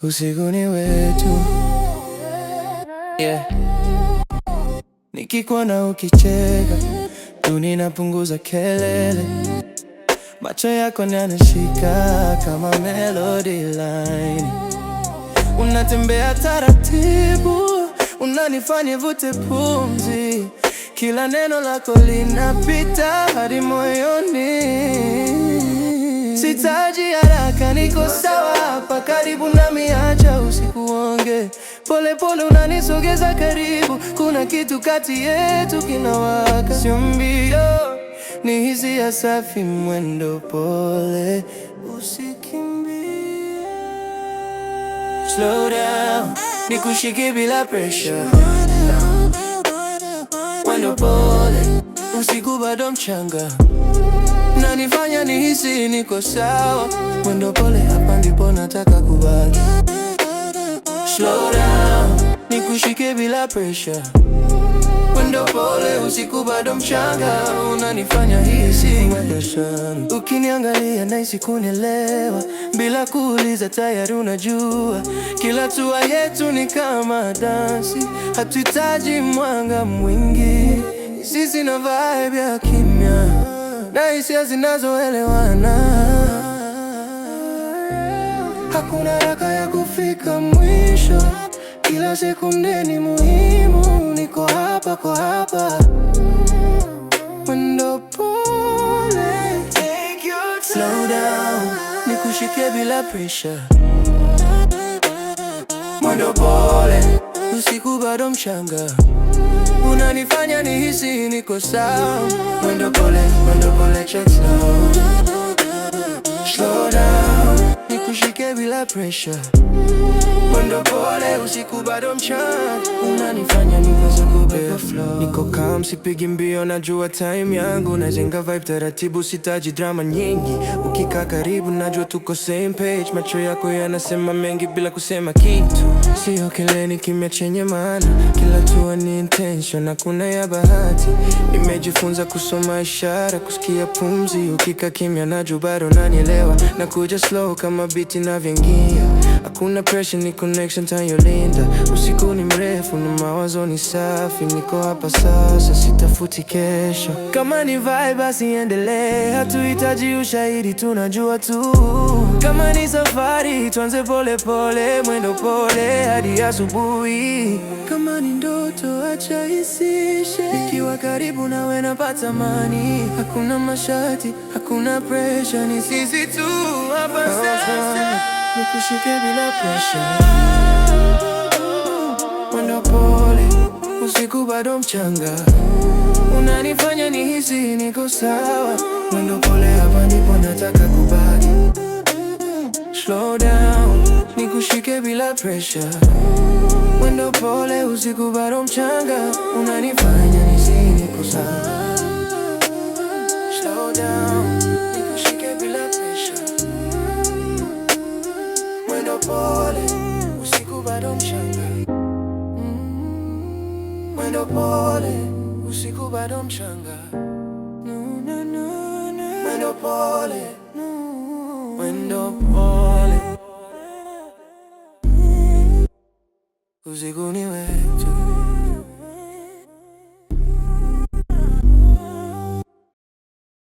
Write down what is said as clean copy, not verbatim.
usiku ni wetu, yeah. Nikikuona ukicheka tu ninapunguza kelele, macho yako yanashika kama melody line. Unatembea taratibu, unanifanya vute pumzi, kila neno lako linapita hadi moyoni. Sitaji haraka, niko sawa hapa karibu nami, acha usiku uonge. Pole pole unanisogeza karibu, kuna kitu kati yetu kinawaka. Sio mbio, ni hisia safi, mwendo pole, usikimbie. Slow down, nikushike bila pressure. Mwendo pole, usiku bado mchanga, unanifanya nihisi niko sawa. Mwendo pole, hapa ndipo nataka kubaki. Slow down, nikushike bila pressure. Mwendo pole, usiku bado mchanga, unanifanya hisi mwendo sana. Ukiniangalia nahisi kunielewa, bila kuuliza tayari unajua. Kila hatua yetu ni kama dansi, hatuhitaji mwanga mwingi. Sisi na vibe ya kimya, na hisia zinazoelewana. Hakuna haraka ya kufika mwisho, kila sekunde ni muhimu. Niko hapa kwa hapa, mwendo pole, take your time. Slow down, nikushike bila pressure. Mwendo pole, usiku bado mchanga, unanifanya nihisi niko sawa. Mwendo pole, check slow. Slow down, nikushike bila pressure. Mwendo pole, usiku bado mchana, unanifanya niweze kubeba flow. Niko calm, sipigi mbio, najua time yangu. Najenga vibe taratibu, sitaji drama nyingi. Ukikaa karibu, najua tuko same page. Macho yako yanasema mengi bila kusema kitu. Sio kelele, kimya chenye maana. Kila hatua ni intention, hakuna ya bahati. Nimejifunza kusoma ishara, kusikia pumzi. Ukikaa kimya, najua bado unanielewa. Nakuja slow kama beat inavyoingia. Hakuna pressure, ni connection tayolinda. Usiku ni mrefu na mawazo ni safi. Niko hapa sasa, sitafuti kesho. Kama ni vibe basi endelee, hatuhitaji ushahidi, tunajua tu. Kama ni safari, tuanze pole pole, mwendo pole hadi asubuhi. Kama ni ndoto, acha isishe. Nikiwa karibu nawe napata amani. Hakuna masharti, hakuna pressure, ni sisi tu hapa sasa. Nikushike bila pressure. Mwendo pole, usiku bado mchanga, unanifanya nihisi niko sawa. Mwendo pole, hapa ndipo nataka kubaki. Slow down, nikushike bila pressure. Mwendo pole, usiku bado mchanga, unanifanya nihisi niko sawa. Slow down, nikushike bila pressure. Mwendo pole, usiku bado mchanga. Mwendo pole, usiku bado mchanga. Mwendo pole, mwendo pole, usiku ni wetu.